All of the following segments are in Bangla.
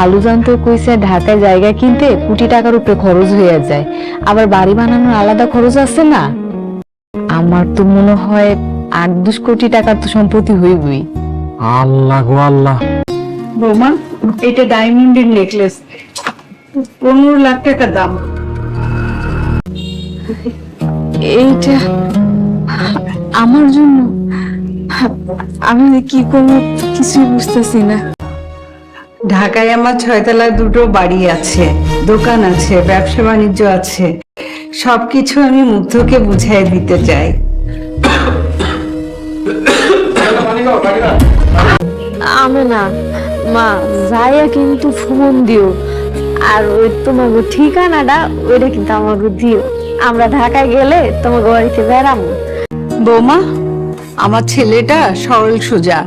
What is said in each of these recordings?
খালুজান তো কইছে ঢাকায় জায়গা কিনতে কোটি টাকার উপরে খরচ হয়ে যায়, আবার বাড়ি বানানোর আলাদা খরচ আছে না। আমার তো মনে হয় 8-10 কোটি টাকার তো সম্পত্তি হইবই। আল্লাহ গো আল্লাহ। বৌমা, এটা ডায়মন্ডের নেকলেস, 15 লাখ টাকা দাম। এইটা আমার জন্য? আমি যে কি করবো কিছুই বুঝতেছি না। ঢাকায় আমার 6 তলায় 2টো বাড়ি আছে, দোকান আছে, ব্যবসা বাণিজ্য আছে, সবকিছু আমি মুগ্ধকে বুঝাই দিতে চাই। আমি না মা, যাইয়া কিন্তু ফোন দিও, আর ওই তোমাকে ঠিকানাটা ওইটা কিন্তু আমাকে দিও। আমরা ঢাকায় গেলে তোমাকে বাড়িতে বেড়াবো। বৌমা, আমার ছেলেটা সরল সোজা,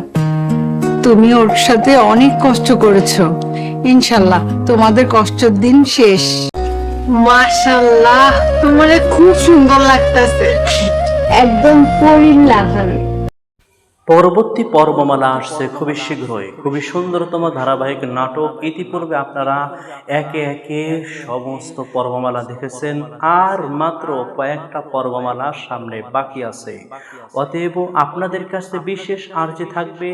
তুমি ওর সাথে অনেক কষ্ট করেছো, ইনশাল্লাহ তোমাদের কষ্টের দিন শেষ। মাশাআল্লাহ, তোমারে খুব সুন্দর লাগতেছে, একদম পরীর লাগানো। পরবর্তী পর্বমালা আসছে খুবই শীঘ্রই, খুবই সুন্দরতম ধারাবাহিক নাটক। ইতিপূর্বে আপনারা একে একে সমস্ত পর্বমালা দেখেছেন, আর মাত্র কয়েকটা পর্বমালা সামনে বাকি আছে। অতএব আপনাদের কাছে বিশেষ আর্জি থাকবে,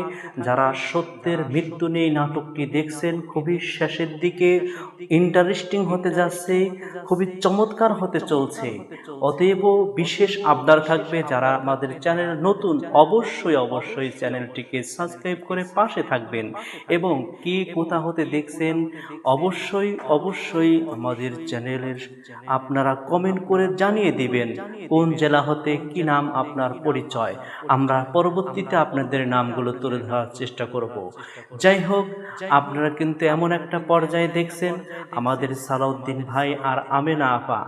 যারা সত্যের মৃত্যু নেই নাটকটি দেখছেন, খুবই শেষের দিকে ইন্টারেস্টিং হতে যাচ্ছে, খুবই চমৎকার হতে চলছে। অতএব বিশেষ আবদার থাকবে, যারা আমাদের চ্যানেল নতুন অবশ্যই চ্যানেলটিকে সাবস্ক্রাইব করে পাশে থাকবেন, এবং কে কোথা হতে দেখছেন অবশ্যই আমাদের চ্যানেলের আপনারা কমেন্ট করে জানিয়ে দিবেন কোন জেলা হতে, কি নাম আপনার পরিচয়। আমরা পরবর্তীতে আপনাদের নামগুলো তুলে ধরার চেষ্টা করব। যাই হোক, আপনারা কিন্তু এমন একটা পর্যায়ে দেখছেন, আমাদের সালাউদ্দিন ভাই আর আমেনা আপা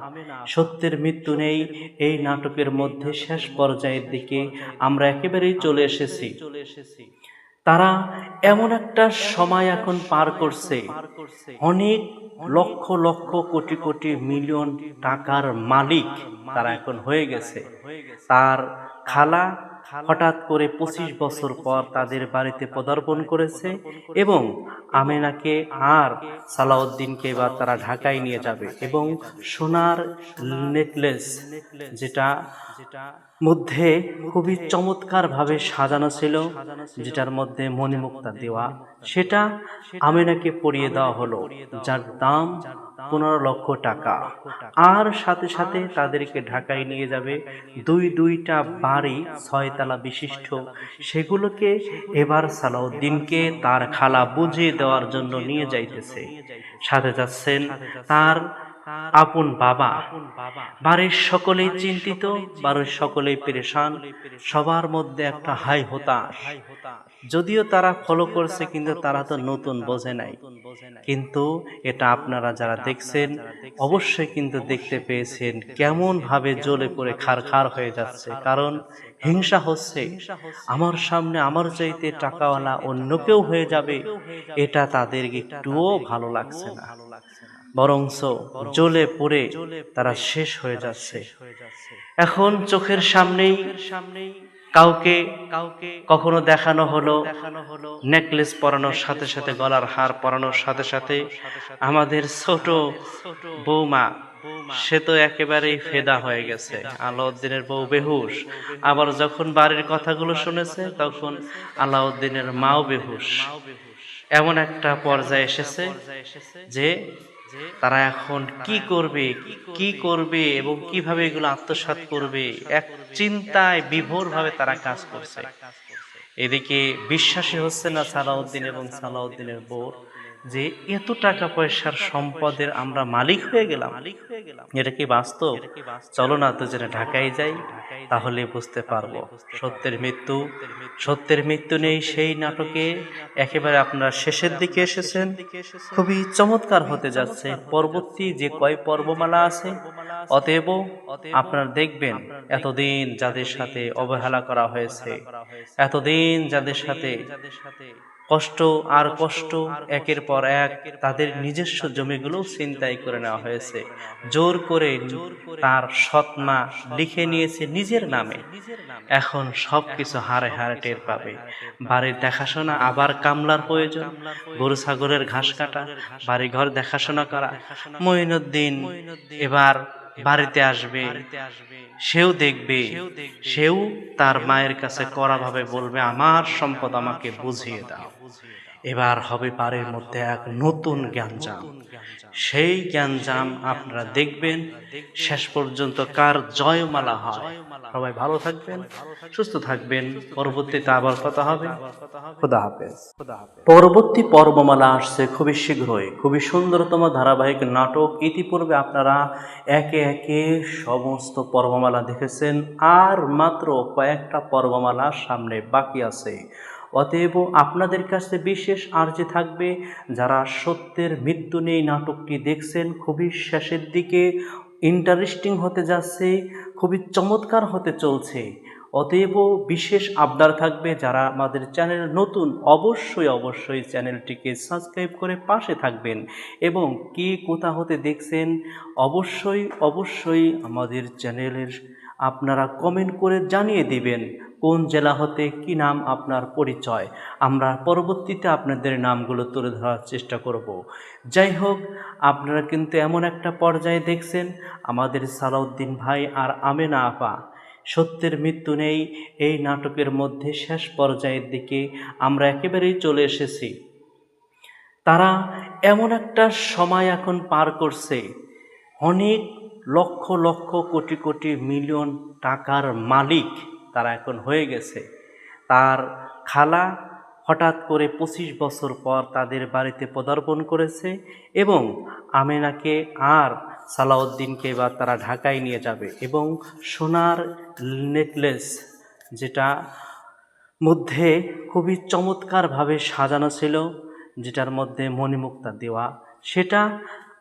সত্যের মৃত্যু নেই এই নাটকের মধ্যে শেষ পর্যায়ের দিকে আমরা একেবারেই চলে এসেছি। তারা এমন একটা সময় এখন পার করছে, অনেক লক্ষ লক্ষ কোটি কোটি মিলিয়ন টাকার মালিক তারা এখন হয়ে গেছে। তার খালা হঠাৎ করে 25 বছর পর তাদের বাড়িতে পদার্পণ করেছে, এবং আমেনাকে আর সালাউদ্দিনকে বা তারা ঢাকায় নিয়ে যাবে, এবং সোনার নেকলেস যেটা মধ্যে খুবই চমৎকার ভাবে সাজানো ছিল, যেটার মধ্যে মণিমুক্তা দেওয়া, সেটা আমেনাকে পরিয়ে দেওয়া হলো, যার দাম 15 লক্ষ টাকা। আর সাথে সাথে তাদেরকে ঢাকায় নিয়ে যাবে, দুইটা বাড়ি 6 তলা বিশিষ্ট, সেগুলোকে এবার সালাউদ্দিনকে তার খালা বুঝিয়ে দেওয়ার জন্য নিয়ে যাইতেছে। সাথে যাচ্ছেন তার আপন বাবা। বাড়ির সকলেই চিন্তিত, বাড়ির সকলেই পেরেশান, সবার মধ্যে একটা হাই হতাশ। যদিও তারা ফলো করছে, কিন্তু তারা তো নতুন বোঝে নাই। কিন্তু এটা আপনারা যারা দেখছেন অবশ্যই কিন্তু দেখতে পেয়েছেন কেমন ভাবে জ্বলে পড়ে খারখার হয়ে যাচ্ছে, কারণ হিংসা হচ্ছে। আমার সামনে আমার চাইতে টাকাওয়ালা অন্য কেউ হয়ে যাবে, এটা তাদের একটুও ভালো লাগছে না, বরংস জ্বলে পড়ে তারা শেষ হয়ে যাচ্ছে। এখন চোখের সামনেই কাউকে কখনো দেখানো হলো নেকলেস পরানোর সাথে সাথে, গলার হার পরানোর সাথে সাথে আমাদের ছোট বৌমা, সে তো একেবারেই ফেদা হয়ে গেছে। আলাউদ্দিনের বউ বেহুশ, আবার যখন বাড়ির কথাগুলো শুনেছে তখন আলাউদ্দিনের মাও বেহুশ। এমন একটা পর্যায়ে এসেছে যে তারা এখন কি করবে এবং কিভাবে এগুলো আত্মসাৎ করবে, এক চিন্তায় বিভোর ভাবে তারা কাজ করছে। এদিকে বিশ্বাসই হচ্ছে না সালাউদ্দিন এবং সালাউদ্দিনের বউ যে এত টাকা পয়সার সম্পদের আমরা মালিক হয়ে গেলাম। এটা কি বাস্তব? চলো না তো যেটা ঢাকায় যাই, তাহলে বুঝতে পারবো সত্যের মৃত্যু নেই সেই নাটকে একেবারে আপনারা শেষের দিকে এসেছেন। খুবই চমৎকার হতে যাচ্ছে পরবর্তী যে কয় পর্বমালা আছে। অতএব আপনারা দেখবেন, এতদিন যাদের সাথে অবহেলা করা হয়েছে, এতদিন যাদের সাথে কষ্ট আর কষ্ট, একের পর এক তাদের নিজস্ব জমিগুলো ছিনতাই করে নেওয়া হয়েছে। জোর করে তার সৎ মা লিখে নিয়েছে নিজের নামে। এখন সবকিছু হারে হারে টের পাবে। বাড়ির দেখাশোনা আবার কামলার প্রয়োজন, গরু ছাগলের ঘাস কাটা, বাড়ি ঘর দেখাশোনা করা। মঈনুদ্দিন এবার বাড়িতে আসবে, সেও দেখবে, সেও তার মায়ের কাছে কড়াভাবে বলবে, আমার সম্পদ আমাকে বুঝিয়ে দাও। এবার হবে বাড়ির মধ্যে এক নতুন জ্ঞানজাম। সেই জ্ঞানজাম আপনারা দেখবেন, শেষ পর্যন্ত কার জয়মালা হয়। সবাই ভালো থাকবেন, সুস্থ থাকবেন। পরবর্তীতে আবার কথা হবে। খোদা হাফেজ। পরবর্তী পর্বমালা আসছে খুবই শীঘ্রই, খুবই সুন্দরতম ধারাবাহিক নাটক। ইতিপূর্বে আপনারা একে একে সমস্ত পর্বমালা দেখেছেন, আর মাত্র কয়েকটা পর্বমালা সামনে বাকি আছে। অতএব আপনাদের কাছে বিশেষ আর্জি থাকবে, যারা সত্যের মৃত্যু নেই নাটকটি দেখছেন, খুবই শেষের দিকে ইন্টারেস্টিং হতে যাচ্ছে, খুবই চমৎকার হতে চলছে। অতএব বিশেষ আবদার থাকবে, যারা আমাদের চ্যানেল নতুন, অবশ্যই চ্যানেলটিকে সাবস্ক্রাইব করে পাশে থাকবেন, এবং কে কোথা হতে দেখছেন অবশ্যই আমাদের চ্যানেলের আপনারা কমেন্ট করে জানিয়ে দিবেন কোন জেলা হতে, কি নাম আপনার পরিচয়। আমরা পরবর্তীতে আপনাদের নামগুলো তুলে ধরার চেষ্টা করব। যাই হোক, আপনারা কিন্তু এমন একটা পর্যায়ে দেখছেন, আমাদের সালাউদ্দিন ভাই আর আমেনা আপা সত্যের মৃত্যু নেই এই নাটকের মধ্যে শেষ পর্যায়ের দিকে আমরা একেবারেই চলে এসেছি। তারা এমন একটা সময় এখন পার করছে, অনেক লক্ষ লক্ষ কোটি কোটি মিলিয়ন টাকার মালিক তারা এখন হয়ে গেছে। তার খালা হঠাৎ করে 25 বছর পর তাদের বাড়িতে পদার্পণ করেছে, এবং আমেনাকে আর সালাউদ্দিনকে এবার তারা ঢাকায় নিয়ে যাবে, এবং সোনার নেকলেস, যেটা মধ্যে খুবই চমৎকারভাবে সাজানো ছিল, যেটার মধ্যে মণিমুক্তা দেওয়া, সেটা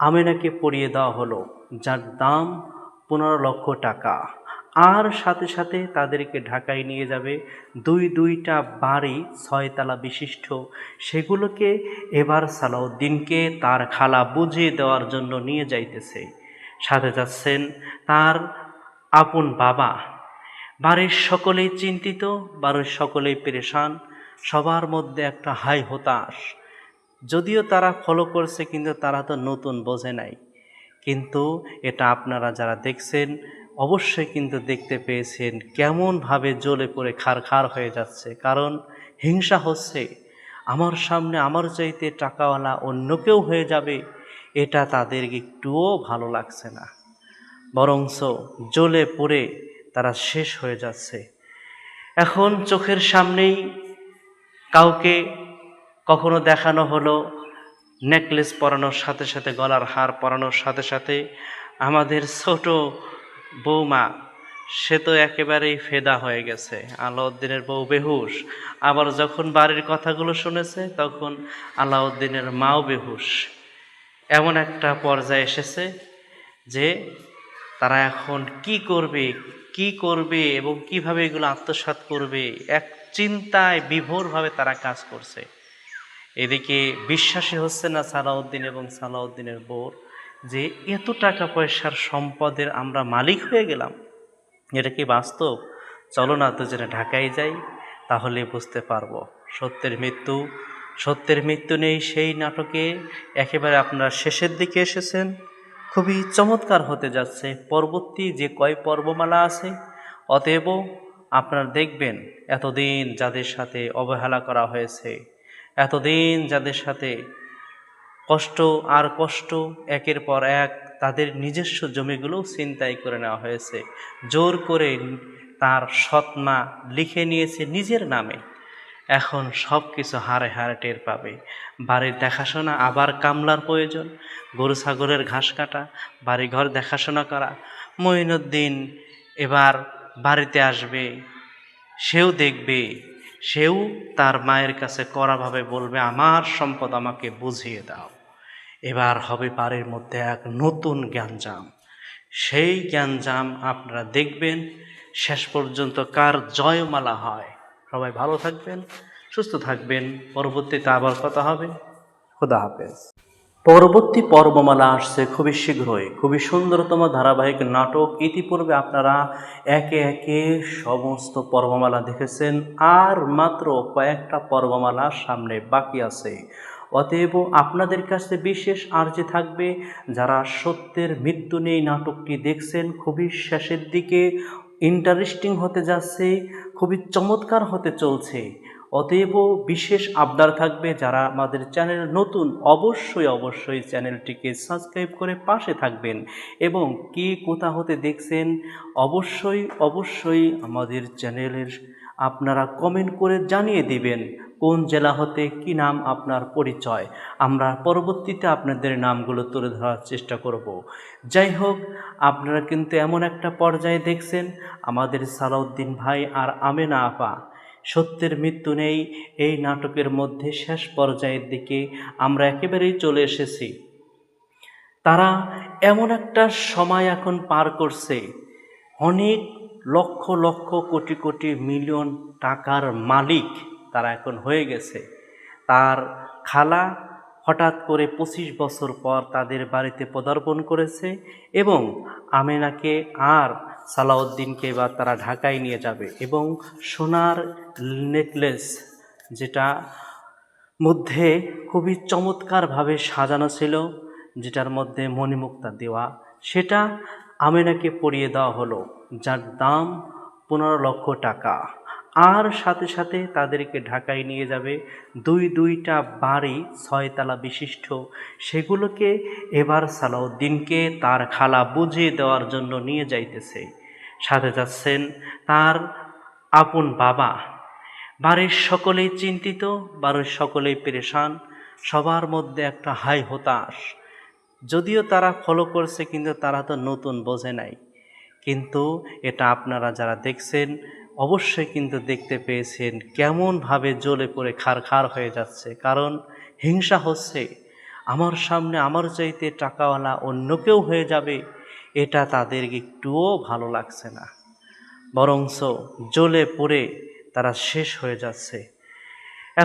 আমেনাকে পরিয়ে দেওয়া হলো, যার দাম 15 লক্ষ টাকা। আর সাথে সাথে তাদেরকে ঢাকায় নিয়ে যাবে দুইটা বাড়ি 6 তলা বিশিষ্ট, সেগুলোকে এবার সালাউদ্দিনকে তার খালা বুঝিয়ে দেওয়ার জন্য নিয়ে যাইতেছে। সাথে যাচ্ছেন তার আপন বাবা। বাড়ির সকলেই চিন্তিত, বাড়ির সকলেই পেরেশান, সবার মধ্যে একটা হাই হতাশ। যদিও তারা ফলো করছে, কিন্তু তারা তো নতুন বোঝে নাই। কিন্তু এটা আপনারা যারা দেখছেন অবশ্যই কিন্তু দেখতে পেয়েছেন কেমনভাবে জ্বলে পড়ে খারখার হয়ে যাচ্ছে, কারণ হিংসা হচ্ছে। আমার সামনে আমার চাইতে টাকাওয়ালা অন্য কেউ হয়ে যাবে, এটা তাদের একটুও ভালো লাগছে না, বরঞ্চ জ্বলে পড়ে তারা শেষ হয়ে যাচ্ছে। এখন চোখের সামনেই কাউকে কখনো দেখানো হলো নেকলেস পরানোর সাথে সাথে, গলার হার পরানোর সাথে সাথে, আমাদের ছোট বৌমা সে তো একেবারেই ফেদা হয়ে গেছে, আলাউদ্দিনের বউ বেহুশ। আবার যখন বাড়ির কথাগুলো শুনেছে, তখন আলাউদ্দিনের মাও বেহুশ। এমন একটা পর্যায়ে এসেছে যে তারা এখন কি করবে এবং কিভাবে এগুলো আত্মসাৎ করবে, এক চিন্তায় বিভোরভাবে তারা কাজ করছে। এদিকে বিশ্বাসই হচ্ছে না সালাউদ্দিন এবং সালাউদ্দিনের বউ যে এত টাকা পয়সার সম্পদের আমরা মালিক হয়ে গেলাম। এটা কি বাস্তব? চলো না তো যেটা ঢাকায় যাই, তাহলে বুঝতে পারবো সত্যের মৃত্যু নেই সেই নাটকে একেবারে আপনারা শেষের দিকে এসেছেন। খুবই চমৎকার হতে যাচ্ছে পরবর্তী যে কয় পর্বমালা আছে। অতএব আপনারা দেখবেন, এতদিন যাদের সাথে অবহেলা করা হয়েছে, এতদিন যাদের সাথে কষ্ট, একের পর এক তাদের নিজস্ব জমিগুলো ছিনতাই করে নেওয়া হয়েছে, জোর করে তার সৎ মা লিখে নিয়েছে নিজের নামে। এখন সব কিছু হারে হারে টের পাবে। বাড়ির দেখাশোনা আবার কামলার প্রয়োজন, গরু ছাগলের ঘাস কাটা, বাড়ি ঘর দেখাশোনা করা। মঈনুদ্দিন এবার বাড়িতে আসবে, সেও দেখবে, সেও তার মায়ের কাছে কড়াভাবে বলবে, আমার সম্পদ আমাকে বুঝিয়ে দাও। এবার হবে বাড়ির মধ্যে এক নতুন জ্ঞানজাম। সেই জ্ঞানজাম আপনারা দেখবেন, শেষ পর্যন্ত কার জয়মালা হয়। সবাই ভালো থাকবেন, সুস্থ থাকবেন। পরবর্তীতে আবার কথা হবে। খোদা হাফেজ। পরবর্তী পর্বমালা আসছে খুবই শীঘ্রই। খুবই সুন্দরতম ধারাবাহিক নাটক। ইতিপূর্বে আপনারা একে একে সমস্ত পর্বমালা দেখেছেন, আর মাত্র কয়েকটা পর্বমালা সামনে বাকি আছে। অতএব আপনাদের কাছে বিশেষ আর্জি থাকবে, যারা সত্যের মৃত্যু নেই নাটকটি দেখছেন, খুবই শেষের দিকে, ইন্টারেস্টিং হতে যাচ্ছে, খুবই চমৎকার হতে চলছে। অতএব বিশেষ আবদার থাকবে, যারা আমাদের চ্যানেল নতুন অবশ্যই চ্যানেলটিকে সাবস্ক্রাইব করে পাশে থাকবেন, এবং কে কোথা হতে দেখছেন অবশ্যই আমাদের চ্যানেলের আপনারা কমেন্ট করে জানিয়ে দিবেন কোন জেলা হতে, কি নাম আপনার পরিচয়। আমরা পরবর্তীতে আপনাদের নামগুলো তুলে ধরার চেষ্টা করব। যাই হোক, আপনারা কিন্তু এমন একটা পর্যায়ে দেখছেন, আমাদের সালাউদ্দিন ভাই আর আমেনা আপা সত্যের মৃত্যু নেই এই নাটকের মধ্যে শেষ পর্যায়ের দিকে আমরা একেবারেই চলে এসেছি। তারা এমন একটা সময় এখন পার করছে, অনেক লক্ষ লক্ষ কোটি কোটি মিলিয়ন টাকার মালিক তারা এখন হয়ে গেছে। তার খালা হঠাৎ করে 25 বছর পর তাদের বাড়িতে পদার্পণ করেছে, এবং আমেনাকে আর সালাউদ্দিনকে এবার তারা ঢাকায় নিয়ে যাবে, এবং সোনার নেকলেস যেটা মধ্যে খুবই চমৎকারভাবে সাজানো ছিল, যেটার মধ্যে মণিমুক্তা দেওয়া, সেটা আমেনাকে পরিয়ে দেওয়া হলো, যার দাম 15 লক্ষ টাকা। আর সাথে সাথে তাদেরকে ঢাকায় নিয়ে যাবে দুইটা বাড়ি 6 তলা বিশিষ্ট, সেগুলোকে এবার সালাউদ্দিনকে তার খালা বুঝিয়ে দেওয়ার জন্য নিয়ে যাইতেছে। সাথে যাচ্ছেন তার আপন বাবা। বাড়ির সকলেই চিন্তিত, বাড়ির সকলেই পেরেশান, সবার মধ্যে একটা হাই হতাশ। যদিও তারা ফলো করছে, কিন্তু তারা তো নতুন বোঝে নাই। কিন্তু এটা আপনারা যারা দেখছেন অবশ্যই কিন্তু দেখতে পেয়েছেন কেমনভাবে জ্বলে পড়ে খারখার হয়ে যাচ্ছে, কারণ হিংসা হচ্ছে। আমার সামনে আমার চাইতে টাকাওয়ালা অন্য কেউ হয়ে যাবে, এটা তাদের একটুও ভালো লাগছে না, বরঞ্চ জ্বলে পড়ে তারা শেষ হয়ে যাচ্ছে।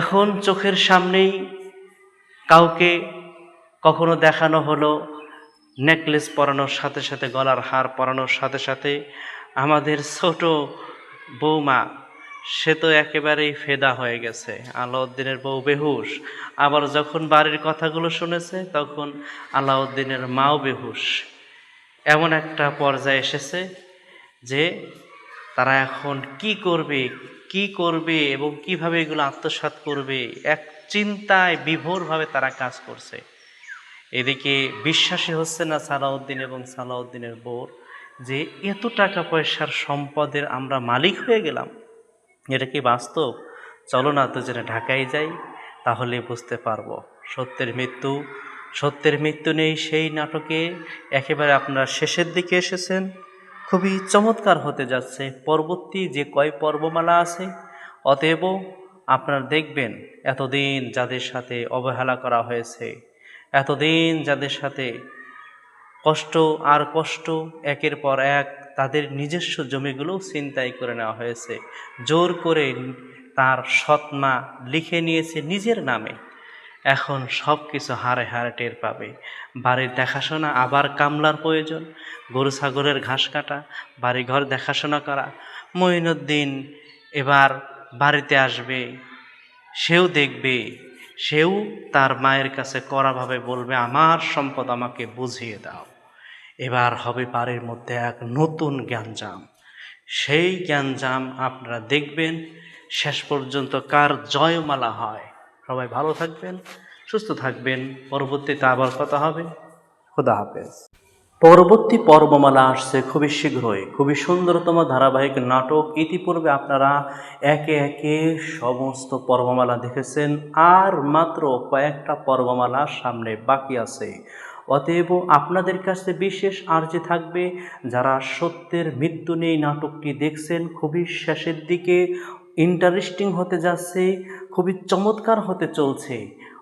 এখন চোখের সামনেই কাউকে কখনো দেখানো হলো নেকলেস পরানোর সাথে সাথে, গলার হার পরানোর সাথে সাথে, আমাদের ছোট বৌমা সে তো একেবারেই ফেদা হয়ে গেছে, আলাউদ্দিনের বউ বেহুশ। আবার যখন বাড়ির কথাগুলো শুনেছে তখন আলাউদ্দিনের মাও বেহুশ। এমন একটা পর্যায়ে এসেছে যে তারা এখন কি করবে এবং কিভাবে এগুলো আত্মসাৎ করবে, এক চিন্তায় বিভোরভাবে তারা কাজ করছে। এদিকে বিশ্বাসই হচ্ছে না সালাউদ্দিন এবং সালাউদ্দিনের বউ যে এত টাকা পয়সার সম্পদের আমরা মালিক হয়ে গেলাম। এটা কি বাস্তব? চলো না তো যেটা ঢাকায় যাই, তাহলে বুঝতে পারবো সত্যের মৃত্যু নেই সেই নাটকে একেবারে আপনারা শেষের দিকে এসেছেন। খুবই চমৎকার হতে যাচ্ছে পরবর্তী যে কয় পর্বমালা আছে। অতএব আপনারা দেখবেন, এতদিন যাদের সাথে অবহেলা করা হয়েছে, এতদিন যাদের সাথে কষ্ট একের পর এক, তাদের নিজস্ব জমিগুলোও ছিনতাই করে নেওয়া হয়েছে, জোর করে তার সৎ মা লিখে নিয়েছে নিজের নামে। এখন সব কিছু হারে হারে টের পাবে। বাড়ির দেখাশোনা আবার কামলার প্রয়োজন, গরু ছাগলের ঘাস কাটা, বাড়িঘর দেখাশোনা করা। মঈনুদ্দিন এবার বাড়িতে আসবে, সেও দেখবে, সেও তার মায়ের কাছে কড়াভাবে বলবে, আমার সম্পদ আমাকে বুঝিয়ে দাও। এবার হবে বাড়ির মধ্যে এক নতুন জ্ঞানজাম। সেই জ্ঞানজাম আপনারা দেখবেন, শেষ পর্যন্ত কার জয়মালা হয়। সবাই ভালো থাকবেন, সুস্থ থাকবেন। পরবর্তীতে আবার কথা হবে। খোদা হাফেজ। পরবর্তী পর্বমালা আসছে খুবই শীঘ্রই। খুবই সুন্দরতম ধারাবাহিক নাটক। ইতিপূর্বে আপনারা একে একে সমস্ত পর্বমালা দেখেছেন, আর মাত্র কয়েকটা পর্বমালা সামনে বাকি আছে। অতএব আপনাদের কাছে বিশেষ আর্জি থাকবে, যারা সত্যের মৃত্যু নেই নাটকটি দেখছেন, খুবই শেষের দিকে, ইন্টারেস্টিং হতে যাচ্ছে, খুবই চমৎকার হতে চলছে।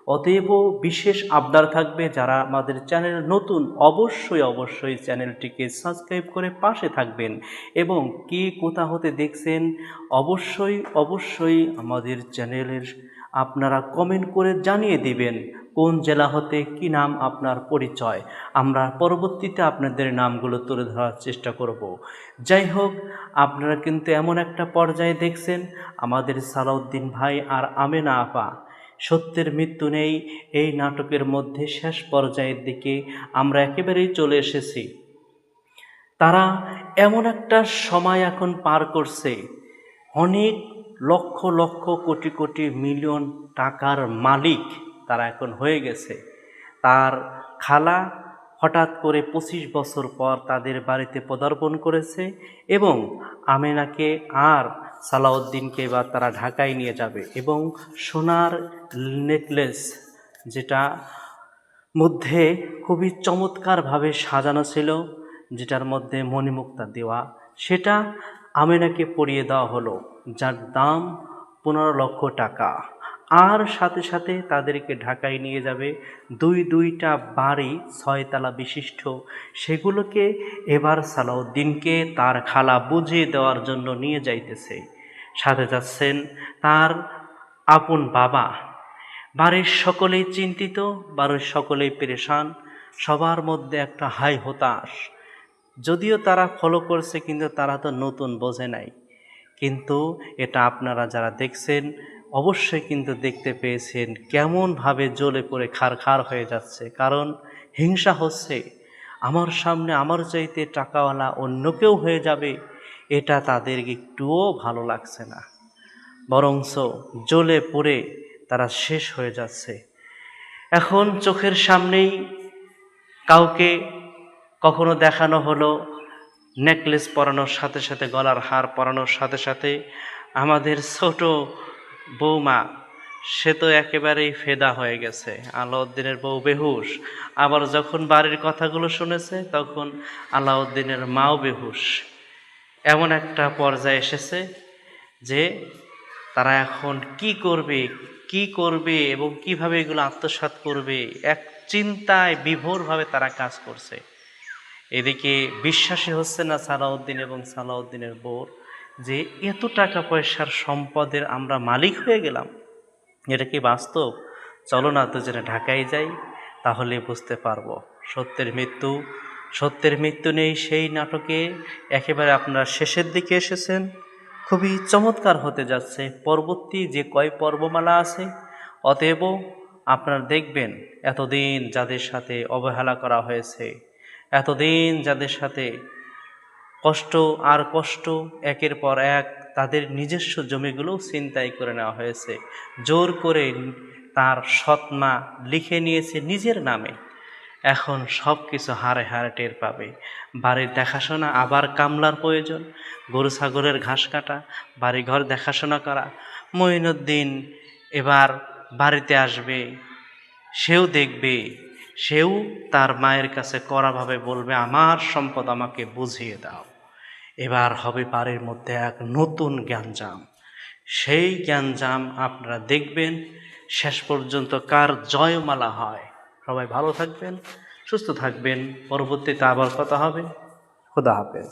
অতএব বিশেষ আবদার থাকবে, যারা আমাদের চ্যানেল নতুন অবশ্যই চ্যানেলটিকে সাবস্ক্রাইব করে পাশে থাকবেন এবং কে কোথা হতে দেখছেন অবশ্যই আমাদের চ্যানেলের আপনারা কমেন্ট করে জানিয়ে দিবেন কোন জেলা হতে, কি নাম আপনার পরিচয়। আমরা পরবর্তীতে আপনাদের নামগুলো তুলে ধরার চেষ্টা করব। যাই হোক, আপনারা কিন্তু এমন একটা পর্যায়ে দেখছেন আমাদের সালাউদ্দিন ভাই আর আমেনা আপা সত্যের মৃত্যু নেই এই নাটকের মধ্যে শেষ পর্যায়ের দিকে আমরা একেবারেই চলে এসেছি। তারা এমন একটা সময় এখন পার করছে, অনেক লক্ষ লক্ষ কোটি কোটি মিলিয়ন টাকার মালিক তারা এখন হয়ে গেছে। তার খালা হঠাৎ করে 25 বছর পর তাদের বাড়িতে পদার্পণ করেছে এবং আমেনাকে আর সালাউদ্দিনকে এবার তারা ঢাকায় নিয়ে যাবে এবং সোনার নেকলেস, যেটা মধ্যে খুবই চমৎকারভাবে সাজানো ছিল, যেটার মধ্যে মণিমুক্তা দেওয়া, সেটা আমেনাকে পরিয়ে দেওয়া হলো, যার দাম 15 লক্ষ টাকা। আর সাথে সাথে তাদেরকে ঢাকায় নিয়ে যাবে দুইটা বাড়ি 6 তলা বিশিষ্ট, সেগুলোকে এবার সালাউদ্দিনকে তার খালা বুঝিয়ে দেওয়ার জন্য নিয়ে যাইতেছে। সাথে যাচ্ছেন তার আপন বাবা। বাড়ির সকলেই চিন্তিত, বাড়ির সকলেই পেরেশান, সবার মধ্যে একটা হাই হতাশ। যদিও তারা ফলো করছে কিন্তু তারা তো নতুন বোঝে নাই। কিন্তু এটা আপনারা যারা দেখছেন অবশ্যই কিন্তু দেখতে পেয়েছেন কেমনভাবে জ্বলে পড়ে খারখার হয়ে যাচ্ছে, কারণ হিংসা হচ্ছে। আমার সামনে আমার চাইতে টাকাওয়ালা অন্য কেউ হয়ে যাবে, এটা তাদের একটুও ভালো লাগছে না, বরঞ্চ জ্বলে পড়ে তারা শেষ হয়ে যাচ্ছে। এখন চোখের সামনেই কাউকে কখনো দেখানো হলো নেকলেস পরানোর সাথে সাথে, গলার হার পরানোর সাথে সাথে আমাদের ছোট বৌমা, সে তো একেবারেই ফেদা হয়ে গেছে। আলাউদ্দিনের বউ বেহুশ, আবার যখন বাড়ির কথাগুলো শুনেছে তখন আলাউদ্দিনের মাও বেহুশ। এমন একটা পর্যায়ে এসেছে যে তারা এখন কি করবে এবং কিভাবে এগুলো আত্মসাৎ করবে, এক চিন্তায় বিভোরভাবে তারা কাজ করছে। এদিকে বিশ্বাসই হচ্ছে না সালাউদ্দিন এবং সালাউদ্দিনের বউ যে এত টাকা পয়সার সম্পদের আমরা মালিক হয়ে গেলাম। এটা কি বাস্তব? চলো না তো যেটা ঢাকায় যাই, তাহলে বুঝতে পারবো সত্যের মৃত্যু নেই সেই নাটকে একেবারে আপনারা শেষের দিকে এসেছেন। খুবই চমৎকার হতে যাচ্ছে পরবর্তী যে কয় পর্বমালা আছে। অতএব আপনারা দেখবেন এতদিন যাদের সাথে অবহেলা করা হয়েছে, এতদিন যাদের সাথে কষ্ট একের পর এক তাদের নিজস্ব জমিগুলোও ছিনতাই করে নেওয়া হয়েছে, জোর করে তার সৎ মা লিখে নিয়েছে নিজের নামে। এখন সব কিছু হারে হারে টের পাবে। বাড়ির দেখাশোনা আবার কামলার প্রয়োজন, গরু ছাগলের ঘাস কাটা, বাড়িঘর দেখাশোনা করা। মঈনুদ্দিন এবার বাড়িতে আসবে, সেও দেখবে, সেও তার মায়ের কাছে কড়াভাবে বলবে আমার সম্পদ আমাকে বুঝিয়ে দাও। এবার হবে বাড়ির মধ্যে এক নতুন জ্ঞানজাম। সেই জ্ঞানজাম আপনারা দেখবেন শেষ পর্যন্ত কার জয়মালা হয়। সবাই ভালো থাকবেন, সুস্থ থাকবেন। পরবর্তীতে আবার কথা হবে। খোদা হাফেজ।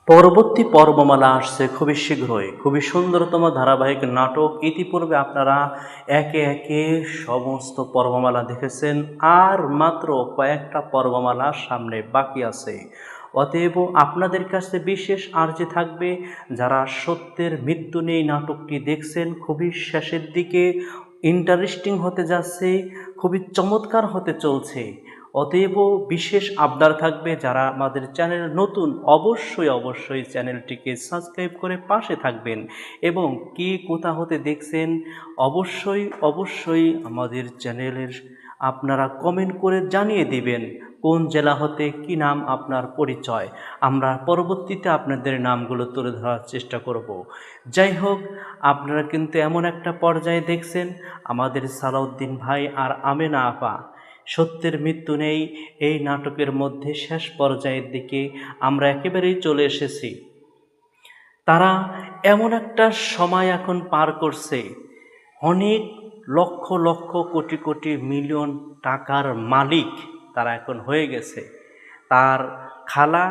পরবর্তী পর্বমালা আসছে খুবই শীঘ্রই, খুবই সুন্দরতম ধারাবাহিক নাটক। ইতিপূর্বে আপনারা একে একে সমস্ত পর্বমালা দেখেছেন, আর মাত্র কয়েকটা পর্বমালা সামনে বাকি আছে। অতএব আপনাদের কাছে বিশেষ আর্জি থাকবে, যারা সত্যের মৃত্যু নেই নাটকটি দেখছেন, খুবই শেষের দিকে ইন্টারেস্টিং হতে যাচ্ছে, খুবই চমৎকার হতে চলছে। অতএব বিশেষ আবদার থাকবে, যারা আমাদের চ্যানেল নতুন অবশ্যই চ্যানেলটিকে সাবস্ক্রাইব করে পাশে থাকবেন এবং কে কোথা হতে দেখছেন অবশ্যই আমাদের চ্যানেলের আপনারা কমেন্ট করে জানিয়ে দিবেন কোন জেলা হতে, কি নাম আপনার পরিচয়। আমরা পরবর্তীতে আপনাদের নামগুলো তুলে ধরার চেষ্টা করব। যাই হোক, আপনারা কিন্তু এমন একটা পর্যায়ে দেখছেন আমাদের সালাউদ্দিন ভাই আর আমেনা আপা সত্যের মৃত্যু নেই এই নাটকের মধ্যে শেষ পর্যায়ের দিকে আমরা একেবারেই চলে এসেছি। তারা এমন একটা সময় এখন পার করছে, অনেক লক্ষ লক্ষ কোটি কোটি মিলিয়ন টাকার মালিক তারা এখন হয়ে গেছে। তার খালা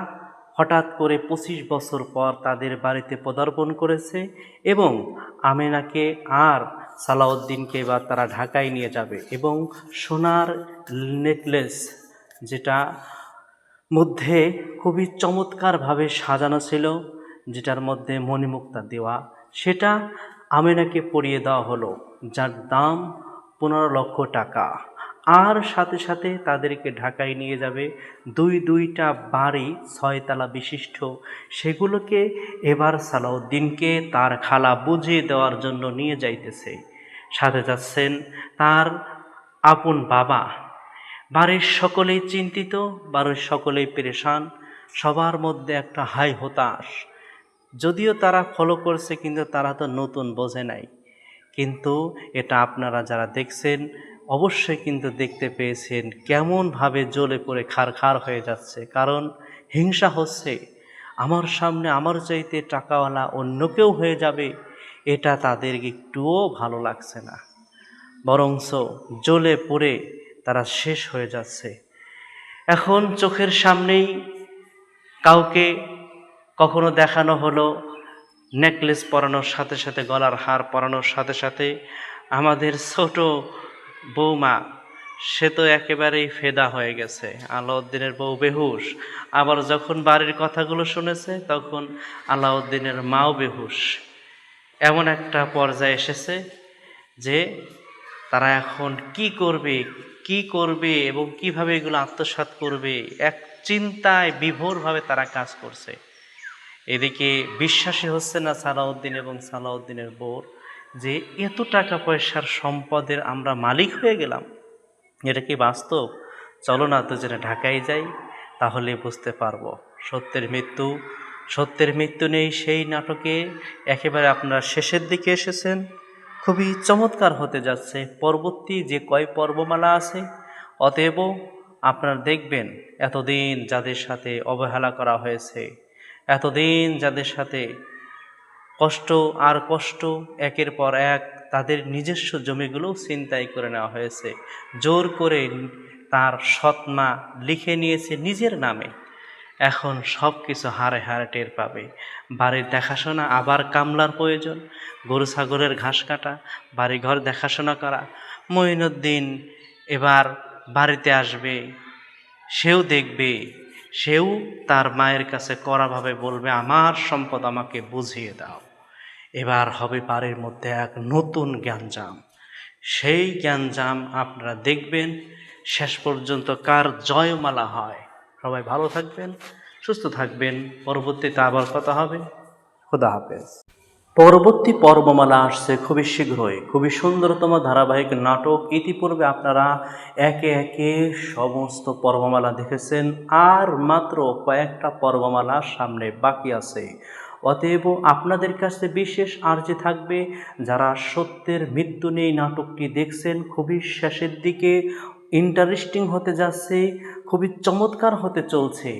হঠাৎ করে 25 বছর পর তাদের বাড়িতে পদার্পণ করেছে এবং আমেনাকে আর সালাউদ্দিনকে এবার তারা ঢাকায় নিয়ে যাবে এবং সোনার নেকলেস যেটা মধ্যে খুবই চমৎকারভাবে সাজানো ছিল, যেটার মধ্যে মণিমুক্তা দেওয়া, সেটা আমেনাকে পরিয়ে দেওয়া হলো, যার দাম 15 লক্ষ টাকা। আর সাথে সাথে তাদেরকে ঢাকায় নিয়ে যাবে দুইটা বাড়ি 6 তলা বিশিষ্ট, সেগুলোকে এবার সালাউদ্দিনকে তার খালা বুঝিয়ে দেওয়ার জন্য নিয়ে যাইতেছে। সাথে যাচ্ছেন তার আপন বাবা। বাড়ির সকলেই চিন্তিত, বাড়ির সকলেই পেরেশান, সবার মধ্যে একটা হাই হতাশ। যদিও তারা ফলো করছে কিন্তু তারা তো নতুন বোঝে নাই। কিন্তু এটা আপনারা যারা দেখছেন অবশ্যই কিন্তু দেখতে পেয়েছেন কেমনভাবে জ্বলে পড়ে খারখার হয়ে যাচ্ছে, কারণ হিংসা হচ্ছে। আমার সামনে আমার চাইতে টাকাওয়ালা অন্য কেউ হয়ে যাবে, এটা তাদের একটুও ভালো লাগছে না, বরঞ্চ জ্বলে পড়ে তারা শেষ হয়ে যাচ্ছে। এখন চোখের সামনেই কাউকে কখনো দেখানো হলো নেকলেস পরানোর সাথে সাথে, গলার হার পরানোর সাথে সাথে আমাদের ছোট বৌমা, সে তো একেবারেই ফেদা হয়ে গেছে। আলাউদ্দিনের বউ বেহুশ। আবার যখন বাড়ির কথাগুলো শুনেছে তখন আলাউদ্দিনের মাও বেহুশ। এমন একটা পর্যায়ে এসেছে যে তারা এখন কি করবে এবং কিভাবে এগুলো আত্মসাৎ করবে, এক চিন্তায় বিভোরভাবে তারা কাজ করছে। এদিকে বিশ্বাসই হচ্ছে না সালাউদ্দিন এবং সালাউদ্দিনের বউ যে এত টাকা পয়সার সম্পদের আমরা মালিক হয়ে গেলাম। এটা কি বাস্তব? চলো না তো যেটা ঢাকায় যাই, তাহলে বুঝতে পারবো সত্যের মৃত্যু নেই। সেই নাটকে একেবারে আপনারা শেষের দিকে এসেছেন, খুবই চমৎকার হতে যাচ্ছে পরবর্তী যে কয় পর্বমালা আছে। অতএব আপনারা দেখবেন এতদিন যাদের সাথে অবহেলা করা হয়েছে, এতদিন যাদের সাথে কষ্ট একের পর এক তাদের নিজস্ব জমিগুলোও ছিনতাই করে নেওয়া হয়েছে, জোর করে তার সৎমা লিখে নিয়েছে নিজের নামে। এখন সব কিছু হারে হারে টের পাবে। বাড়ির দেখাশোনা আবার কামলার প্রয়োজন, গরু ছাগলের ঘাস কাটা, বাড়িঘর দেখাশোনা করা। মঈনুদ্দিন এবার বাড়িতে আসবে, সেও দেখবে, সেও তার মায়ের কাছে কড়াভাবে বলবে আমার সম্পদ আমাকে বুঝিয়ে দাও। এবার হবে বাড়ির মধ্যে এক নতুন জ্ঞানজাম। সেই জ্ঞানজাম আপনারা দেখবেন, শেষ পর্যন্ত কার জয়মালা হয়। সবাই ভালো থাকবেন, সুস্থ থাকবেন। পরবর্তীতে আবার কথা হবে। খোদা হাফেজ। পরবর্তী পর্বমালা আসছে খুবই শীঘ্রই, খুবই সুন্দরতম ধারাবাহিক নাটক। ইতিপূর্বে আপনারা একে একে সমস্ত পর্বমালা দেখেছেন, আর মাত্র কয়েকটা পর্বমালা সামনে বাকি আছে। অতএব আপনাদের কাছে বিশেষ আর্জি থাকবে, যারা সত্যের মৃত্যু নেই নাটকটি দেখছেন, খুবই শেষের দিকে ইন্টারেস্টিং হতে যাচ্ছে, খুবই চমৎকার হতে চলছে।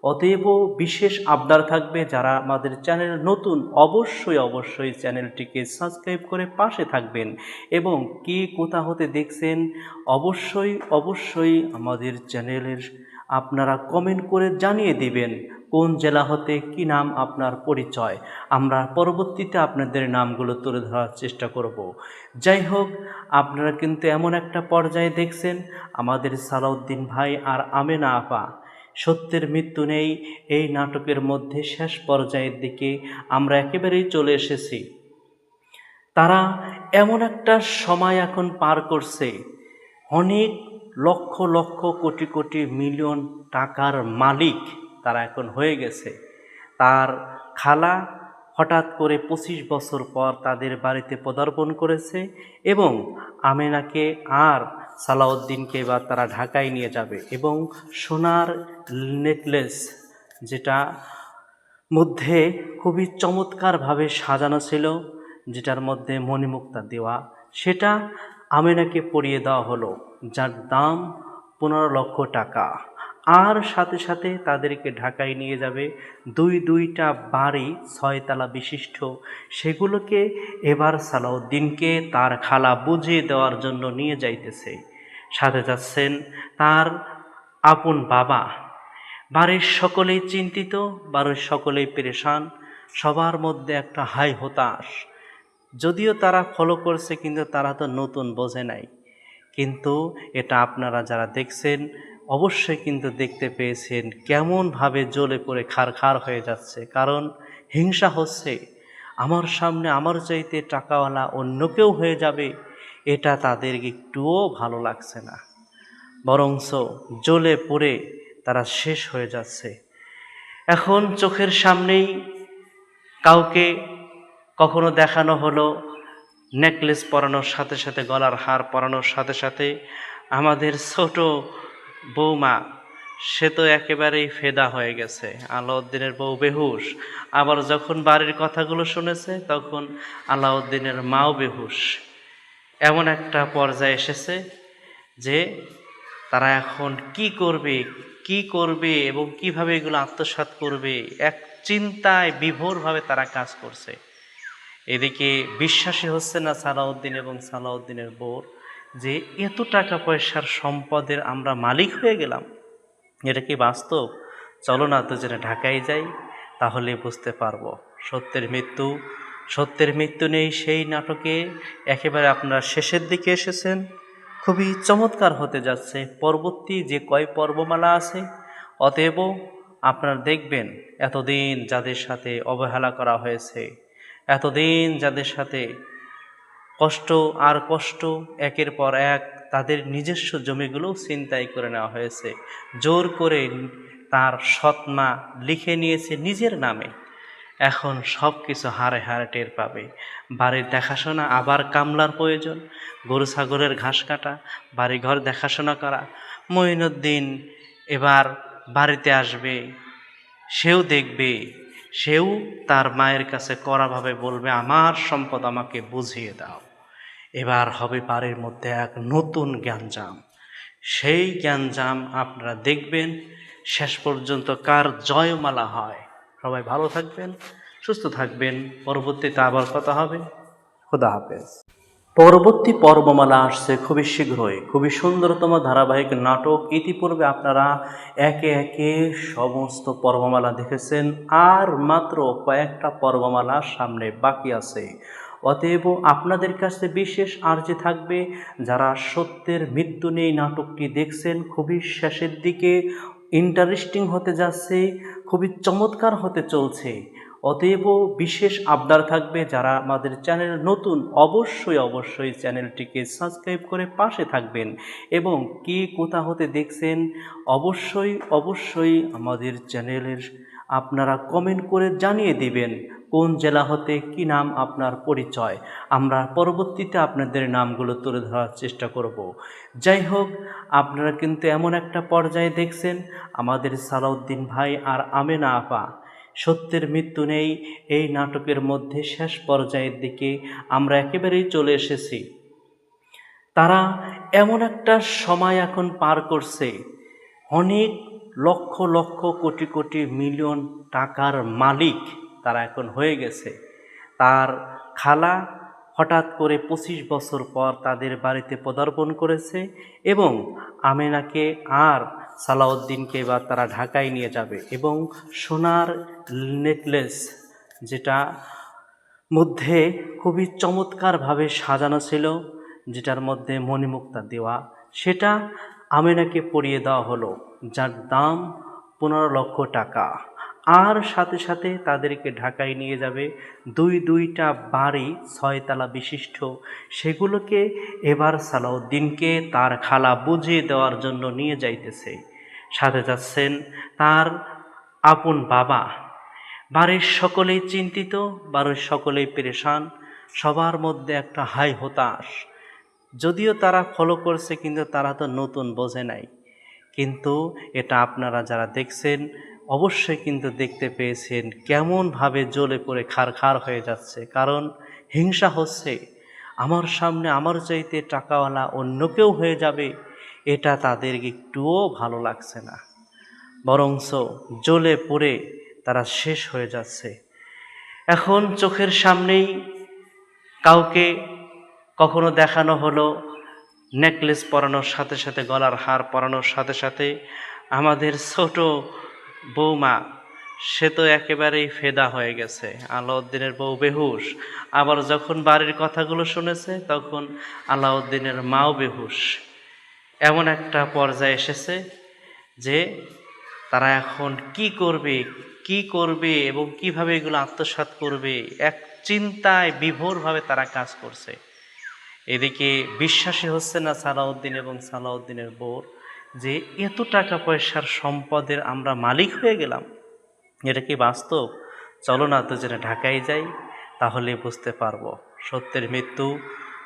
অতএব বিশেষ আবদার থাকবে, যারা আমাদের চ্যানেল নতুন অবশ্যই চ্যানেলটিকে সাবস্ক্রাইব করে পাশে থাকবেন এবং কে কোথা হতে দেখছেন অবশ্যই আমাদের চ্যানেলের আপনারা কমেন্ট করে জানিয়ে দিবেন কোন জেলা হতে, কি নাম আপনার পরিচয়। আমরা পরবর্তীতে আপনাদের নামগুলো তুলে ধরার চেষ্টা করব। যাই হোক, আপনারা কিন্তু এমন একটা পর্যায়ে দেখছেন আমাদের সালাউদ্দিন ভাই আর আমেনা আপা। সত্যের মৃত্যু নেই এই নাটকের মধ্যে শেষ পর্যায়ের দিকে আমরা একেবারেই চলে এসেছি। তারা এমন একটা সময় এখন পার করছে, অনেক লক্ষ লক্ষ কোটি কোটি মিলিয়ন টাকার মালিক তারা এখন হয়ে গেছে। তার খালা হঠাৎ করে 25 বছর পর তাদের বাড়িতে পদার্পণ করেছে এবং আমেনাকে আর সালাউদ্দিনকে এবার তারা ঢাকায় নিয়ে যাবে এবং সোনার নেকলেস যেটা মধ্যে খুবই চমৎকারভাবে সাজানো ছিল, যেটার মধ্যে মণিমুক্তা দেওয়া, সেটা আমেনাকে পরিয়ে দেওয়া হলো, যার দাম 15 লক্ষ টাকা। আর সাথে সাথে তাদেরকে ঢাকায় নিয়ে যাবে দুইটা বাড়ি 6 তলা বিশিষ্ট। সেগুলোকে এবার সালাউদ্দিনকে তার খালা বুঝিয়ে দেওয়ার জন্য নিয়ে যাইতেছে। সাথে যাচ্ছেন তার আপন বাবা। বাড়ির সকলেই চিন্তিত, বাড়ির সকলেই পেরেশান, সবার মধ্যে একটা হাই হতাশ। যদিও তারা ফলো করছে কিন্তু তারা তো নতুন বোঝে নাই। কিন্তু এটা আপনারা যারা দেখছেন অবশ্যই কিন্তু দেখতে পেয়েছেন কেমনভাবে জ্বলে পড়ে খারখার হয়ে যাচ্ছে। কারণ হিংসা হচ্ছে, আমার সামনে আমার চাইতে টাকাওয়ালা অন্য কেউ হয়ে যাবে, এটা তাদের একটুও ভালো লাগছে না, বরঞ্চ জ্বলে পড়ে তারা শেষ হয়ে যাচ্ছে। এখন চোখের সামনেই কাউকে কখনো দেখানো হলো নেকলেস পরানোর সাথে সাথে, গলার হার পরানোর সাথে সাথে আমাদের ছোট বৌমা, সে তো একেবারেই ফেদা হয়ে গেছে। আলাউদ্দিনের বউ বেহুশ। আবার যখন বাড়ির কথাগুলো শুনেছে তখন আলাউদ্দিনের মাও বেহুশ। এমন একটা পর্যায়ে এসেছে যে তারা এখন কি করবে এবং কিভাবে এগুলো আত্মসাৎ করবে, এক চিন্তায় বিভোরভাবে তারা কাজ করছে। এদিকে বিশ্বাসই হচ্ছে না সালাউদ্দিন এবং সালাউদ্দিনের বউ যে এত টাকা পয়সার সম্পদের আমরা মালিক হয়ে গেলাম। এটা কি বাস্তব? চলো না তো যেটা ঢাকায় যাই, তাহলে বুঝতে পারবো সত্যের মৃত্যু নেই। সেই নাটকে একেবারে আপনারা শেষের দিকে এসেছেন। খুবই চমৎকার হতে যাচ্ছে পরবর্তী যে কয় পর্বমালা আছে। অতএব আপনারা দেখবেন এতদিন যাদের সাথে অবহেলা করা হয়েছে, এতদিন যাদের সাথে কষ্ট একের পর এক তাদের নিজস্ব জমিগুলোও ছিনতাই করে নেওয়া হয়েছে, জোর করে তার সৎমা লিখে নিয়েছে নিজের নামে। এখন সব কিছু হারে হারে টের পাবে। বাড়ির দেখাশোনা আবার কামলার প্রয়োজন, গরু ছাগলের ঘাস কাটা, বাড়িঘর দেখাশোনা করা। মঈনুদ্দিন এবার বাড়িতে আসবে, সেও দেখবে, সেও তার মায়ের কাছে কড়াভাবে বলবে, আমার সম্পদ আমাকে বুঝিয়ে দাও। এবার হবে বাড়ির মধ্যে এক নতুন জ্ঞানজাম। সেই জ্ঞানজাম আপনারা দেখবেন। শেষ পর্যন্ত কার জয়মালা হয়। সবাই ভালো থাকবেন, সুস্থ থাকবেন। পরবর্তীতে আবার কথা হবে। খোদা হাফেজ। পরবর্তী পর্বমালা আসছে খুবই শীঘ্রই। খুবই সুন্দরতম ধারাবাহিক নাটক। ইতিপূর্বে আপনারা একে একে সমস্ত পর্বমালা দেখেছেন, আর মাত্র কয়েকটা পর্বমালা সামনে বাকি আছে। অতএব আপনাদের কাছে বিশেষ আর্জি থাকবে, যারা সত্যের মৃত্যু নেই নাটকটি দেখছেন, খুবই শেষের দিকে ইন্টারেস্টিং হতে যাচ্ছে, খুবই চমৎকার হতে চলছে। অতএব বিশেষ আবদার থাকবে, যারা আমাদের চ্যানেল নতুন অবশ্যই চ্যানেলটিকে সাবস্ক্রাইব করে পাশে থাকবেন, এবং কে কোথা হতে দেখছেন অবশ্যই আমাদের চ্যানেলের আপনারা কমেন্ট করে জানিয়ে দিবেন কোন জেলা হতে, কি নাম আপনার পরিচয়। আমরা পরবর্তীতে আপনাদের নামগুলো তুলে ধরার চেষ্টা করব। যাই হোক, আপনারা কিন্তু এমন একটা পর্যায়ে দেখছেন আমাদের সালাউদ্দিন ভাই আর আমেনা আপা। সত্যের মৃত্যু নেই এই নাটকের মধ্যে শেষ পর্যায়ের দিকে আমরা একেবারেই চলে এসেছি। তারা এমন একটা সময় এখন পার করছে, অনেক লক্ষ লক্ষ কোটি কোটি মিলিয়ন টাকার মালিক তারা এখন হয়ে গেছে। তার খালা হঠাৎ করে 25 বছর পর তাদের বাড়িতে পদার্পণ করেছে, এবং আমেনাকে আর সালাউদ্দিনকে এবার তারা ঢাকায় নিয়ে যাবে, এবং সোনার নেকলেস যেটা মধ্যে খুবই চমৎকারভাবে সাজানো ছিল, যেটার মধ্যে মণিমুক্তা দেওয়া, সেটা আমেনাকে পরিয়ে দেওয়া হলো, যার দাম 15 লক্ষ টাকা। আর সাথে সাথে তাদেরকে ঢাকায় নিয়ে যাবে দুইটা বাড়ি 6 তলা বিশিষ্ট। সেগুলোকে এবার সালাউদ্দিনকে তার খালা বুঝিয়ে দেওয়ার জন্য নিয়ে যাইতেছে। সাথে যাচ্ছেন তার আপন বাবা। বাড়ির সকলেই চিন্তিত, বাড়ির সকলেই পেরেশান, সবার মধ্যে একটা হাই হতাশ। যদিও তারা ফলো করছে কিন্তু তারা তো নতুন বোঝে নাই। কিন্তু এটা আপনারা যারা দেখছেন অবশ্যই কিন্তু দেখতে পেয়েছেন কেমনভাবে জ্বলে পড়ে খারখার হয়ে যাচ্ছে। কারণ হিংসা হচ্ছে, আমার সামনে আমার চাইতে টাকাওয়ালা অন্য কেউ হয়ে যাবে, এটা তাদের একটুও ভালো লাগছে না, বরঞ্চ জ্বলে পুড়ে তারা শেষ হয়ে যাচ্ছে। এখন চোখের সামনেই কাউকে কখনো দেখানো হলো নেকলেস পরানোর সাথে সাথে, গলার হার পরানোর সাথে সাথে আমাদের ছোট বৌমা, সে তো একেবারেই ফেদা হয়ে গেছে, আলাউদ্দিনের বউ বেহুশ। আবার যখন বাড়ির কথাগুলো শুনেছে তখন আলাউদ্দিনের মাও বেহুশ। এমন একটা পর্যায়ে এসেছে যে তারা এখন কি করবে এবং কিভাবে এগুলো আত্মসাৎ করবে, এক চিন্তায় বিভোরভাবে তারা কাজ করছে। এদিকে বিশ্বাসই হচ্ছে না সালাউদ্দিন এবং সালাউদ্দিনের বউর যে এত টাকা পয়সার সম্পদের আমরা মালিক হয়ে গেলাম। এটা কি বাস্তব? চলো না দুজনে ঢাকায় যাই, তাহলে বুঝতে পারবো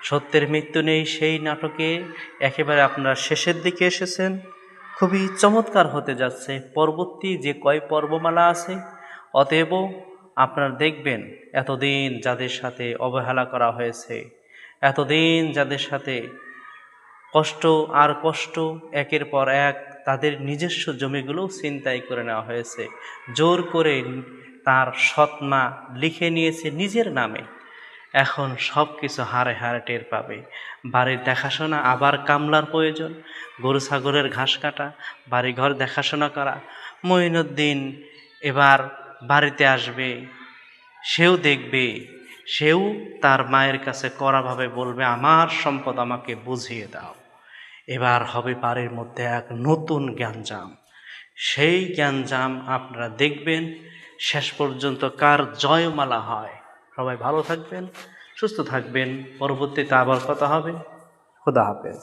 সত্যের মৃত্যু নেই। সেই নাটকে একেবারে আপনারা শেষের দিকে এসেছেন। খুবই চমৎকার হতে যাচ্ছে পরবর্তী যে কয় পর্বমালা আছে। অতএব আপনারা দেখবেন এতদিন যাদের সাথে অবহেলা করা হয়েছে, এতদিন যাদের সাথে কষ্ট আর কষ্ট, একের পর এক তাদের নিজস্ব জমিগুলোও ছিনতাই করে নেওয়া হয়েছে, জোর করে তার সৎ মা লিখে নিয়েছে নিজের নামে। এখন সব কিছু হারে হারে টের পাবে। বাড়ির দেখাশোনা আবার কামলার প্রয়োজন, গরু ছাগলের ঘাস কাটা, বাড়িঘর দেখাশোনা করা। মঈনুদ্দিন এবার বাড়িতে আসবে, সেও দেখবে, সেও তার মায়ের কাছে কড়াভাবে বলবে, আমার সম্পদ আমাকে বুঝিয়ে দাও। এবার হবে বাড়ির মধ্যে এক নতুন জ্ঞানজাম। সেই জ্ঞানজাম আপনারা দেখবেন। শেষ পর্যন্ত কার জয়মালা হয়। সবাই ভালো থাকবেন, সুস্থ থাকবেন। পরবর্তীতে আবার কথা হবে। খোদা হাফেজ।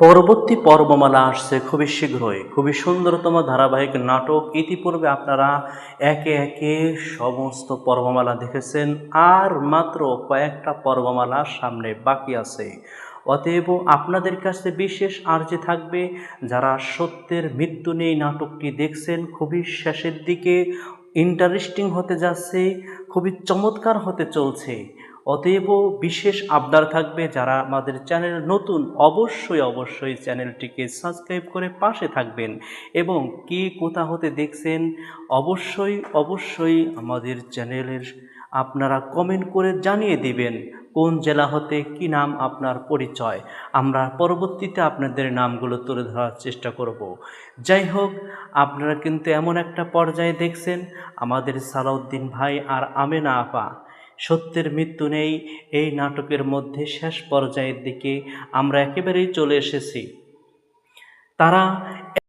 পরবর্তী পর্বমালা আসছে খুবই শীঘ্রই। খুবই সুন্দরতম ধারাবাহিক নাটক। ইতিপূর্বে আপনারা একে একে সমস্ত পর্বমালা দেখেছেন, আর মাত্র কয়েকটা পর্বমালা সামনে বাকি আছে। অতএব আপনাদের কাছে বিশেষ আর্জি থাকবে, যারা সত্যের মৃত্যু নেই নাটকটি দেখছেন, খুবই শেষের দিকে, ইন্টারেস্টিং হতে যাচ্ছে, খুবই চমৎকার হতে চলছে। অতএব বিশেষ আবদার থাকবে, যারা আমাদের চ্যানেল নতুন অবশ্যই চ্যানেলটিকে সাবস্ক্রাইব করে পাশে থাকবেন, এবং কে কোথা হতে দেখছেন অবশ্যই আমাদের চ্যানেলের আপনারা কমেন্ট করে জানিয়ে দিবেন কোন জেলা হতে, কি নাম আপনার পরিচয়। আমরা পরবর্তীতে আপনাদের নামগুলো তুলে ধরার চেষ্টা করব। যাই হোক, আপনারা কিন্তু এমন একটা পর্যায়ে দেখছেন, আমাদের সালাউদ্দিন ভাই আর আমেনা আপা সত্যের মৃত্যু নেই এই নাটকের মধ্যে শেষ পর্যায়ের দিকে আমরা একেবারেই চলে এসেছি। তারা